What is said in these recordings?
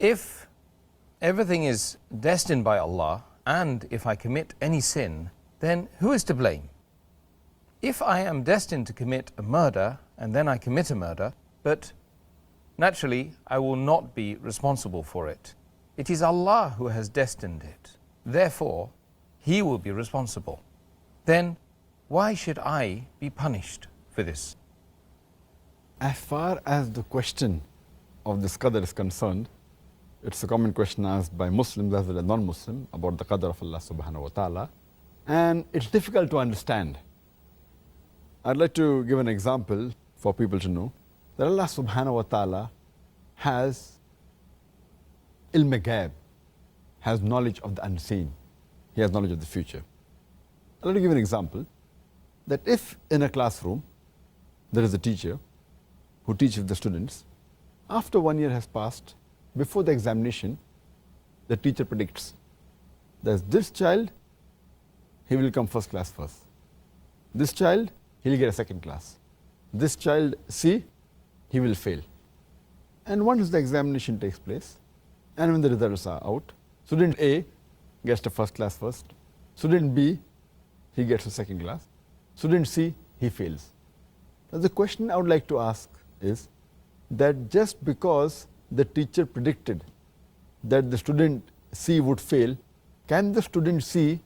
If everything is destined by Allah, and if I commit any sin, then who is to blame? If I am destined to commit a murder, and then I commit a murder, but naturally I will not be responsible for it. It is Allah who has destined it. Therefore, He will be responsible. Then why should I be punished for this? As far as the question of this qadr is concerned, it's a common question asked by Muslims as well as non-Muslims about the qadr of Allah subhanahu wa ta'ala, and it's difficult to understand. I'd like to give an example for people to know that Allah subhanahu wa ta'ala has ilm ghaib, has knowledge of the unseen. He has knowledge of the future. I'd like to give an example that if in a classroom there is a teacher who teaches the students, after 1 year has passed, before the examination, the teacher predicts that this child, he will come first class first. This child, he'll get a second class. This child, C, he will fail. And once the examination takes place, and when the results are out, student A gets the first class first, student B, he gets a second class, student C, he fails. Now the question I would like to ask is that just because the teacher predicted that the student C would fail, can the student C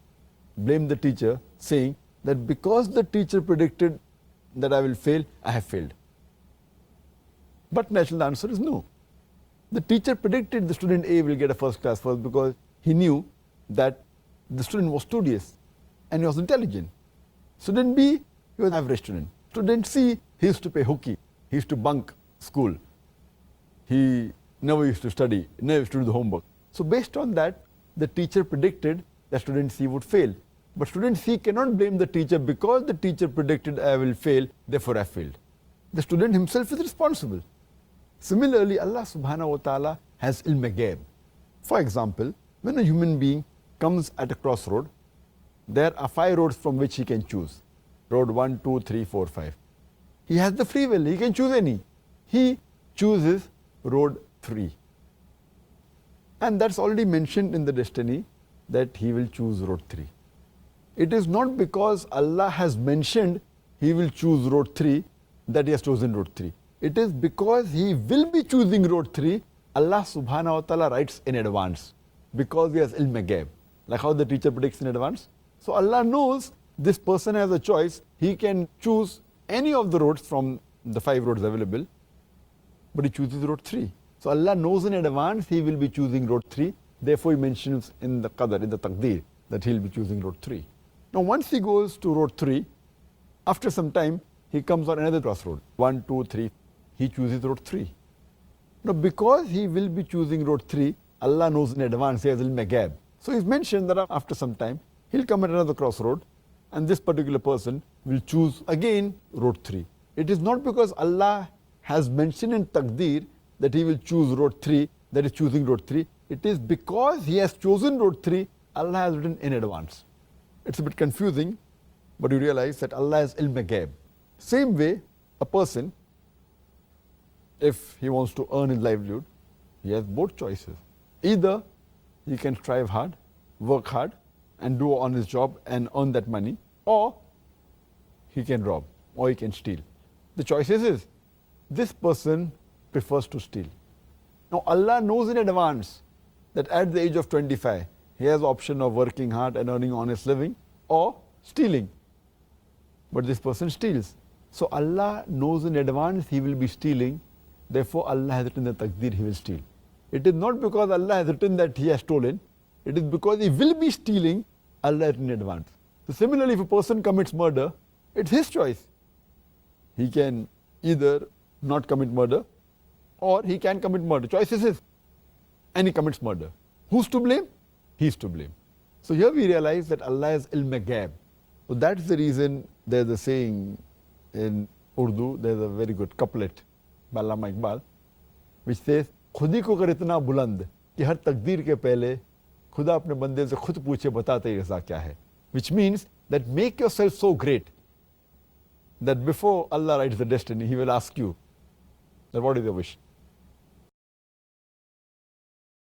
blame the teacher saying that because the teacher predicted that I will fail, I have failed? But naturally the answer is no. The teacher predicted the student A will get a first class first because he knew that the student was studious and he was intelligent. Student B, he was an average student. Student C, he used to play hooky, he used to bunk school. He never used to study, never used to do the homework. So based on that, the teacher predicted that student C would fail. But student C cannot blame the teacher because the teacher predicted I will fail, therefore I failed. The student himself is responsible. Similarly, Allah subhanahu wa ta'ala has ilm ghaib. For example, when a human being comes at a crossroad, there are 5 roads from which he can choose. Road 1, 2, 3, 4, 5. He has the free will, he can choose any. He chooses road 3. And that's already mentioned in the destiny that he will choose road 3. It is not because Allah has mentioned he will choose road 3 that he has chosen road 3. It is because he will be choosing road 3, Allah subhanahu wa ta'ala writes in advance because he has ilm ghaib, like how the teacher predicts in advance. So Allah knows this person has a choice. He can choose any of the roads from the 5 roads available, but he chooses road 3. So Allah knows in advance he will be choosing road 3. Therefore he mentions in the qadr, in the taqdeer, that he will be choosing road 3. Now once he goes to road 3, after some time he comes on another crossroad, 1, 2, 3. He chooses road 3. Now because he will be choosing road 3, Allah knows in advance, he has ilm ghaib. So he's mentioned that after some time, he'll come at another crossroad and this particular person will choose again road 3. It is not because Allah has mentioned in taqdeer that he will choose road 3, that is choosing road 3. It is because he has chosen road 3, Allah has written in advance. It's a bit confusing, but you realize that Allah has ilm ghaib. Same way, a person, if he wants to earn his livelihood, he has both choices. Either he can strive hard, work hard, and do on his job and earn that money, or he can rob, or he can steal. The choice is this person prefers to steal. Now Allah knows in advance that at the age of 25, he has the option of working hard and earning honest living, or stealing. But this person steals. So Allah knows in advance he will be stealing. Therefore Allah has written the taqdeer he will steal. It is not because Allah has written that he has stolen. It is because he will be stealing, Allah has written in advance. So similarly, if a person commits murder, it's his choice. He can either not commit murder or he can commit murder. Choice is his. And he commits murder. Who's to blame? He's to blame. So here we realize that Allah has ilm ghaib. So that's the reason there's a saying in Urdu, there's a very good couplet by Allama Iqbal, which says, खुद ही को कर इतना बुलंद कि हर तकदीर के पहले खुदा अपने बंदे से खुद पूछे बता तेरी रज़ा क्या है. Which means that make yourself so great that before Allah writes the destiny, He will ask you that what is your wish.